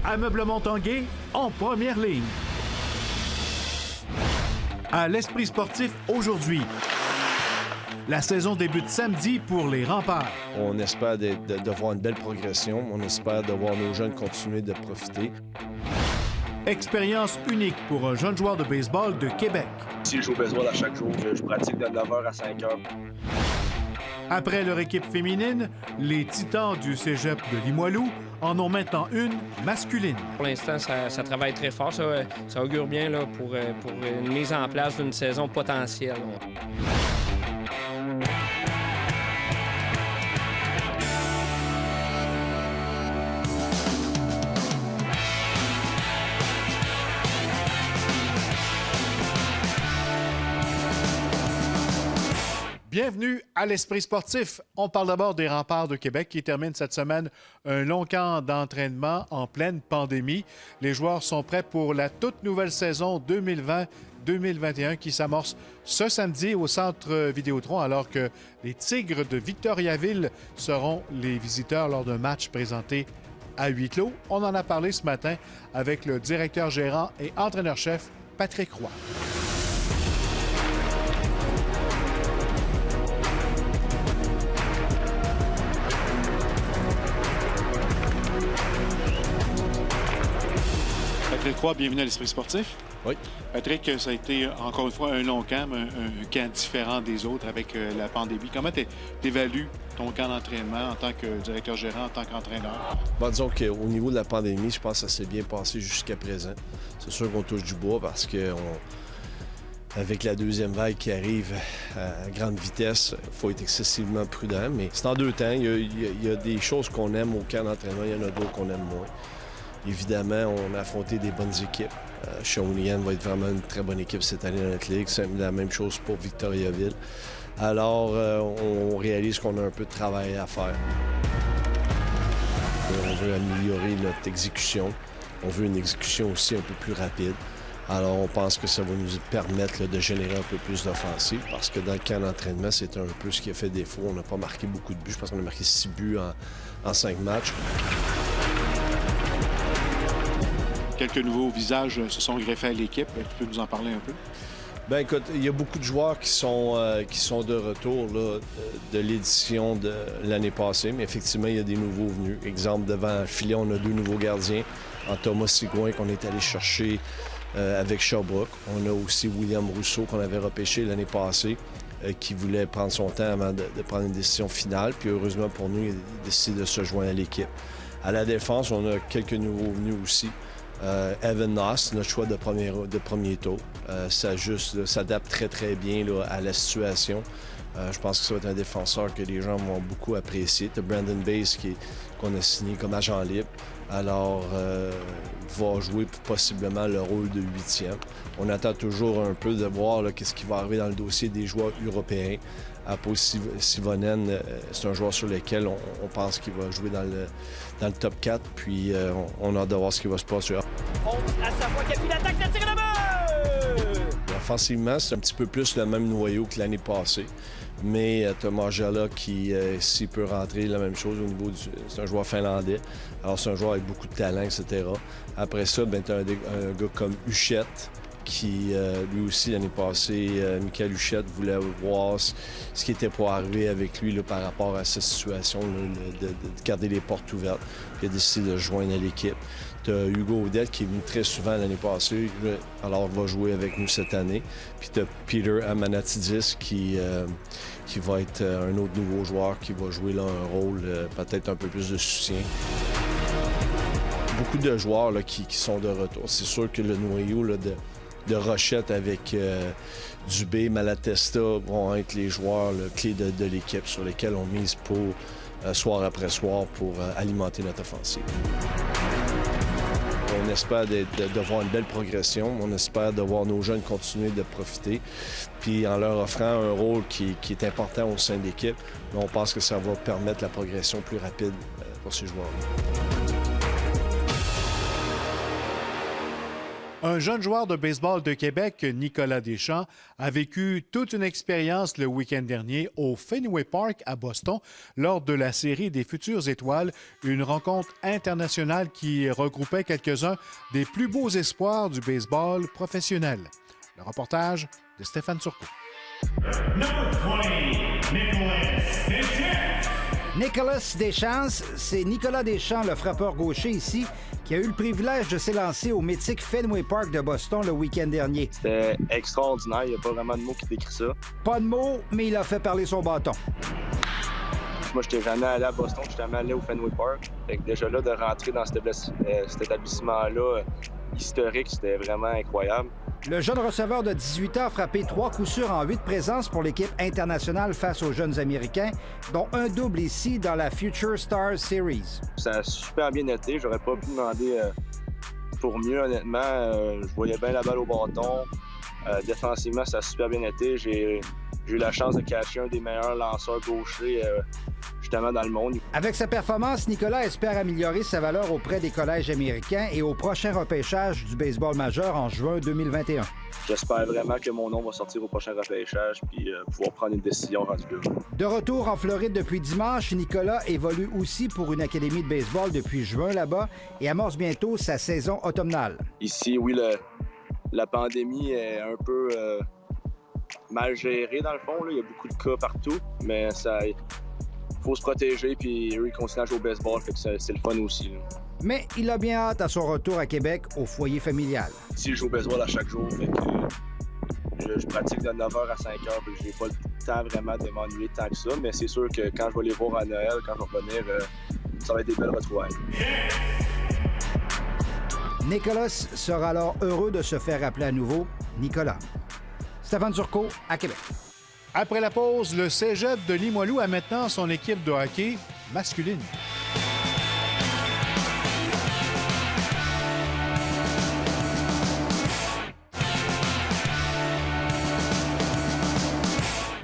Ameublement Tanguay en première ligne. À l'Esprit sportif aujourd'hui. La saison débute samedi pour les Remparts. On espère de voir une belle progression. On espère de voir nos jeunes continuer de profiter. Expérience unique pour un jeune joueur de baseball de Québec. Si je joue au baseball à chaque jour, je pratique de 9h à 5h. Après leur équipe féminine, les Titans du cégep de Limoilou en ont maintenant une masculine. Pour l'instant, ça travaille très fort. Ça augure bien là, pour une mise en place d'une saison potentielle. Bienvenue à l'Esprit sportif. On parle d'abord des Remparts de Québec qui terminent cette semaine un long camp d'entraînement en pleine pandémie. Les joueurs sont prêts pour la toute nouvelle saison 2020-2021 qui s'amorce ce samedi au Centre Vidéotron alors que les Tigres de Victoriaville seront les visiteurs lors d'un match présenté à huis clos. On en a parlé ce matin avec le directeur gérant et entraîneur-chef Patrick Roy. Patrick Roy, bienvenue à l'Esprit sportif. Oui. Patrick, ça a été encore une fois un long camp, un camp différent des autres avec la pandémie. Comment tu évalues ton camp d'entraînement en tant que directeur gérant, en tant qu'entraîneur? Bon, disons qu'au niveau de la pandémie, je pense que ça s'est bien passé jusqu'à présent. C'est sûr qu'on touche du bois parce que avec la deuxième vague qui arrive à grande vitesse, il faut être excessivement prudent. Mais c'est en deux temps. Il y a des choses qu'on aime au camp d'entraînement, il y en a d'autres qu'on aime moins. Évidemment, on a affronté des bonnes équipes. Shawinigan va être vraiment une très bonne équipe cette année dans notre ligue. C'est la même chose pour Victoriaville. Alors, on réalise qu'on a un peu de travail à faire. On veut améliorer notre exécution. On veut une exécution aussi un peu plus rapide. Alors, on pense que ça va nous permettre de générer un peu plus d'offensive parce que dans le camp d'entraînement, c'est un peu ce qui a fait défaut. On n'a pas marqué beaucoup de buts. Je pense qu'on a marqué 6 buts en 5 matchs. Quelques nouveaux visages se sont greffés à l'équipe. Tu peux nous en parler un peu? Bien, écoute, il y a beaucoup de joueurs qui sont de retour là, de l'édition de l'année passée, mais effectivement, il y a des nouveaux venus. Exemple, devant le filet, on a 2 nouveaux gardiens. En Thomas Sigouin, qu'on est allé chercher avec Sherbrooke. On a aussi William Rousseau, qu'on avait repêché l'année passée, qui voulait prendre son temps avant de prendre une décision finale. Puis heureusement pour nous, il a décidé de se joindre à l'équipe. À la défense, on a quelques nouveaux venus aussi. Evan Noss, notre choix de premier tour, s'adapte très, très bien là, à la situation. Je pense que ça va être un défenseur que les gens vont beaucoup apprécier. Tu as Brandon Bass qu'on a signé comme agent libre. Alors, va jouer possiblement le rôle de 8e. On attend toujours un peu de voir qu'est-ce qui va arriver dans le dossier des joueurs européens. Apo Sivonen, c'est un joueur sur lequel on pense qu'il va jouer dans le top 4. Puis on a hâte de voir ce qui va se passer. À sa fois, Capi l'attaque, la tire là-bas! Offensivement, c'est un petit peu plus le même noyau que l'année passée. Mais Thomas Jala qui, s'il peut rentrer, la même chose au niveau du... C'est un joueur finlandais. Alors, c'est un joueur avec beaucoup de talent, etc. Après ça, tu as un gars comme Huchette, qui, lui aussi, l'année passée, Michael Huchette voulait voir ce qui était pour arriver avec lui là, par rapport à cette situation là, de garder les portes ouvertes. Puis il a décidé de se joindre à l'équipe. Tu as Hugo Odette qui est venu très souvent l'année passée, alors va jouer avec nous cette année. Puis tu as Peter Amanatidis qui va être un autre nouveau joueur qui va jouer là un rôle peut-être un peu plus de soutien. Beaucoup de joueurs là, qui sont de retour. C'est sûr que le noyau là, de Rochette avec Dubé, Malatesta vont être les joueurs là, clés de l'équipe sur lesquels on mise pour soir après soir pour alimenter notre offensive. On espère de voir une belle progression. On espère de voir nos jeunes continuer de profiter. Puis en leur offrant un rôle qui est important au sein de l'équipe, on pense que ça va permettre la progression plus rapide pour ces joueurs-là. Un jeune joueur de baseball de Québec, Nicolas Deschamps, a vécu toute une expérience le week-end dernier au Fenway Park à Boston lors de la série des Futures Étoiles, une rencontre internationale qui regroupait quelques-uns des plus beaux espoirs du baseball professionnel. Le reportage de Stéphane Turcot. Nicolas Deschamps, c'est Nicolas Deschamps, le frappeur gaucher ici, qui a eu le privilège de s'élancer au mythique Fenway Park de Boston le week-end dernier. C'était extraordinaire, il n'y a pas vraiment de mots qui décrit ça. Pas de mots, mais il a fait parler son bâton. Moi, je n'étais jamais allé à Boston, je jamais allé au Fenway Park. Fait que déjà là, de rentrer dans cet établissement-là historique, c'était vraiment incroyable. Le jeune receveur de 18 ans a frappé 3 coups sûrs en 8 présences pour l'équipe internationale face aux jeunes Américains, dont un double ici dans la Future Stars Series. Ça a super bien été. J'aurais pas pu demander pour mieux, honnêtement. Je voyais bien la balle au bâton. Défensivement, ça a super bien été. J'ai eu la chance de cacher un des meilleurs lanceurs gauchers justement dans le monde. Avec sa performance, Nicolas espère améliorer sa valeur auprès des collèges américains et au prochain repêchage du baseball majeur en juin 2021. J'espère vraiment que mon nom va sortir au prochain repêchage puis pouvoir prendre une décision rendue là. De retour en Floride depuis dimanche, Nicolas évolue aussi pour une académie de baseball depuis juin là-bas et amorce bientôt sa saison automnale. Ici, oui, la pandémie est un peu mal gérée dans le fond. Là. Il y a beaucoup de cas partout, mais il faut se protéger, puis eux, ils continuent à jouer au baseball, fait que c'est le fun aussi. Là. Mais il a bien hâte à son retour à Québec au foyer familial. Ici, je joue au baseball à chaque jour, fait que je pratique de 9h à 5h, puis je n'ai pas le temps vraiment de m'ennuyer tant que ça, mais c'est sûr que quand je vais les voir à Noël, quand je vais revenir, ça va être des belles retrouvailles. Nicolas sera alors heureux de se faire appeler à nouveau Nicolas. Stéphane Turcot, à Québec. Après la pause, le Cégep de Limoilou a maintenant son équipe de hockey masculine.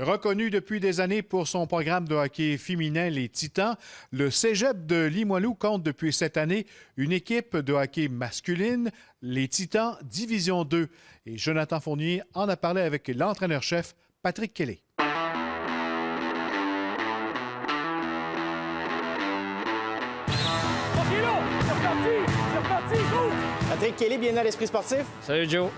Reconnu depuis des années pour son programme de hockey féminin, les Titans, le Cégep de Limoilou compte depuis cette année une équipe de hockey masculine, les Titans Division 2. Et Jonathan Fournier en a parlé avec l'entraîneur-chef Patrick Kelly. Patrick Kelly, bienvenue à l'Esprit sportif. Salut Joe.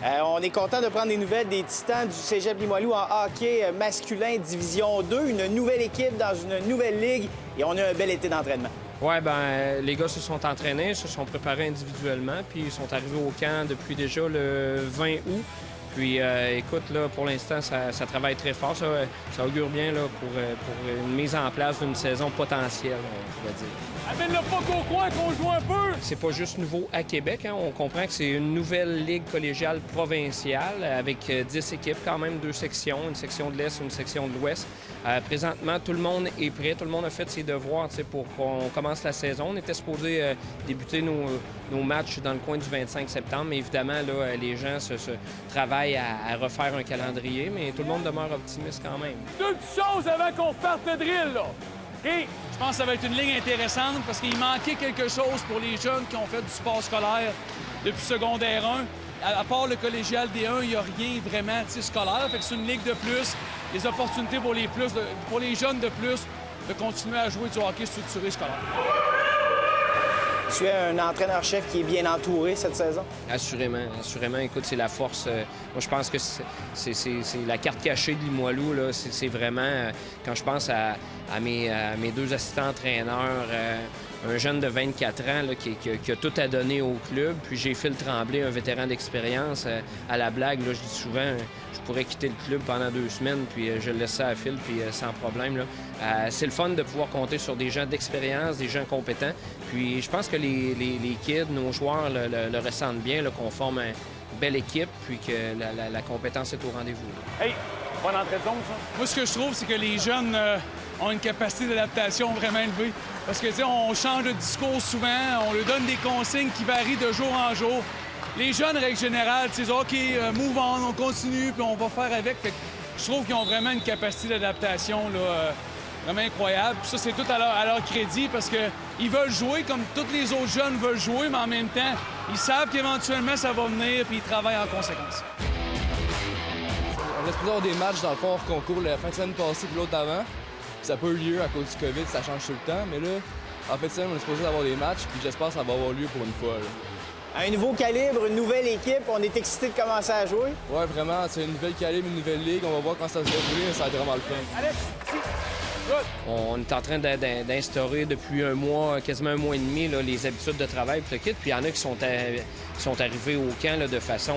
On est content de prendre des nouvelles des Titans du Cégep Limoilou en hockey masculin Division 2, une nouvelle équipe dans une nouvelle ligue et on a un bel été d'entraînement. Oui, les gars se sont entraînés, se sont préparés individuellement, puis ils sont arrivés au camp depuis déjà le 20 août. Puis, écoute, là, pour l'instant, ça travaille très fort. Ça augure bien là, pour une mise en place d'une saison potentielle, on pourrait dire. Amène-le pas qu'au coin qu'on joue un peu! C'est pas juste nouveau à Québec. Hein. On comprend que c'est une nouvelle ligue collégiale provinciale avec 10 équipes, quand même, 2 sections, une section de l'Est, une section de l'Ouest. Présentement, tout le monde est prêt. Tout le monde a fait ses devoirs pour qu'on commence la saison. On était supposé débuter nos matchs dans le coin du 25 septembre, mais évidemment, là, les gens se travaillent à refaire un calendrier, mais tout le monde demeure optimiste quand même. Deux petites choses avant qu'on parte le drill, là. OK? Je pense que ça va être une ligne intéressante parce qu'il manquait quelque chose pour les jeunes qui ont fait du sport scolaire depuis secondaire 1. À part le collégial D1, il n'y a rien vraiment scolaire. Fait que c'est une ligue de plus, des opportunités pour les jeunes de plus de continuer à jouer du hockey structuré scolaire. Tu es un entraîneur-chef qui est bien entouré cette saison? Assurément, assurément. Écoute, c'est la force. Moi, je pense que c'est la carte cachée de Limoilou. Là. C'est vraiment, quand je pense à mes 2 assistants-entraîneurs, un jeune de 24 ans là, qui a tout à donner au club. Puis j'ai Phil Tremblay, un vétéran d'expérience. À la blague, là, je dis souvent, je pourrais quitter le club pendant 2 semaines, puis je laisse ça à Phil, puis sans problème. Là. C'est le fun de pouvoir compter sur des gens d'expérience, des gens compétents. Puis je pense que les kids, nos joueurs le ressentent bien, là, qu'on forme une belle équipe, puis que la compétence est au rendez-vous. Hey, bonne entrée de zone, ça. Moi, ce que je trouve, c'est que les jeunes ont une capacité d'adaptation vraiment élevée. Parce que, tu sais, on change de discours souvent, on leur donne des consignes qui varient de jour en jour. Les jeunes, règle générale, tu sais, OK, move on continue, puis on va faire avec. Fait que je trouve qu'ils ont vraiment une capacité d'adaptation là, Vraiment incroyable. Puis ça, c'est tout à leur crédit parce qu'ils veulent jouer comme tous les autres jeunes veulent jouer, mais en même temps, ils savent qu'éventuellement, ça va venir puis ils travaillent en conséquence. On est supposé avoir des matchs dans le fond hors concours la fin de semaine passée puis l'autre avant. Puis ça n'a pas eu lieu à cause du COVID, ça change tout le temps. Mais là, en fin de semaine, on est supposé avoir des matchs puis j'espère que ça va avoir lieu pour une fois. Là. Un nouveau calibre, une nouvelle équipe, on est excité de commencer à jouer. Ouais, vraiment, c'est une nouvelle calibre, une nouvelle ligue. On va voir quand ça va se dérouler, mais ça va être vraiment le fun. On est en train d'instaurer depuis un mois, quasiment un mois et demi, là, les habitudes de travail pour le kit. Puis il y en a qui sont arrivés au camp là, de façon,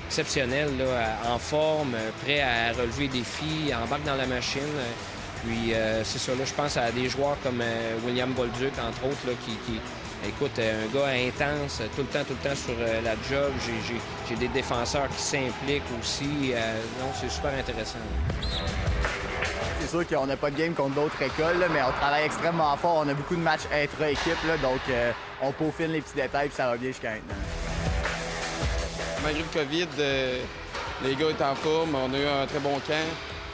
exceptionnelle, là, en forme, prêts à relever des défis, embarquent dans la machine. Puis c'est ça, là, je pense à des joueurs comme William Bolduc, entre autres, là, qui écoute, un gars intense, tout le temps sur la job. J'ai des défenseurs qui s'impliquent aussi. Non, c'est super intéressant. C'est sûr qu'on n'a pas de game contre d'autres écoles, là, mais on travaille extrêmement fort. On a beaucoup de matchs intra-équipe, donc on peaufine les petits détails et ça va bien jusqu'à maintenant. Malgré le COVID, les gars étaient en forme, on a eu un très bon camp.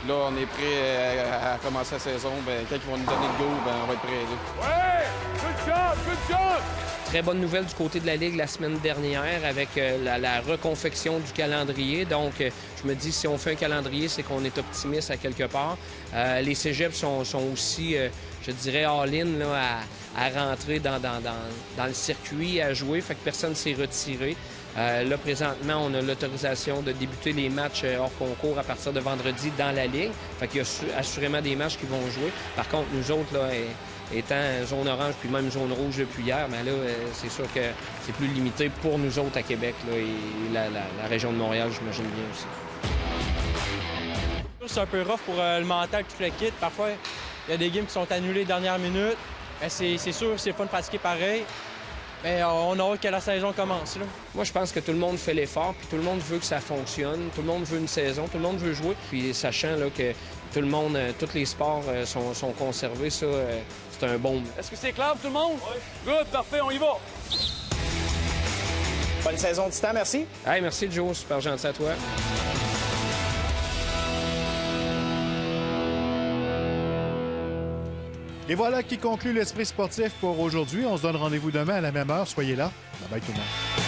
Là, on est prêt à commencer la saison. Quand ils vont nous donner le go, on va être prêts. Ouais! Good job! Good job! Très bonne nouvelle du côté de la Ligue la semaine dernière avec la reconfection du calendrier. Donc, je me dis, si on fait un calendrier, c'est qu'on est optimiste à quelque part. Les cégeps sont aussi, je dirais, all-in là, à rentrer dans le circuit, à jouer. Fait que personne ne s'est retiré. Là, présentement, on a l'autorisation de débuter les matchs hors concours à partir de vendredi dans la Ligue. Fait qu'il y a assurément des matchs qui vont jouer. Par contre, nous autres, là, étant zone orange puis même zone rouge depuis hier, mais là, c'est sûr que c'est plus limité pour nous autres à Québec là, et la région de Montréal, j'imagine bien aussi. C'est un peu rough pour le mental, tout le kit. Parfois, il y a des games qui sont annulés dernière minute. C'est sûr, c'est fun de pratiquer pareil. Mais on a hâte que la saison commence. Là. Moi, je pense que tout le monde fait l'effort, puis tout le monde veut que ça fonctionne. Tout le monde veut une saison, tout le monde veut jouer. Puis sachant là, que tout le monde, tous les sports sont conservés, ça, c'est un bon. Est-ce que c'est clair pour tout le monde? Oui. Good, parfait, on y va. Bonne saison de Titan, merci. Hey, merci Joe, super gentil à toi. Et voilà qui conclut l'Esprit sportif pour aujourd'hui. On se donne rendez-vous demain à la même heure. Soyez là. Bye bye tout le monde.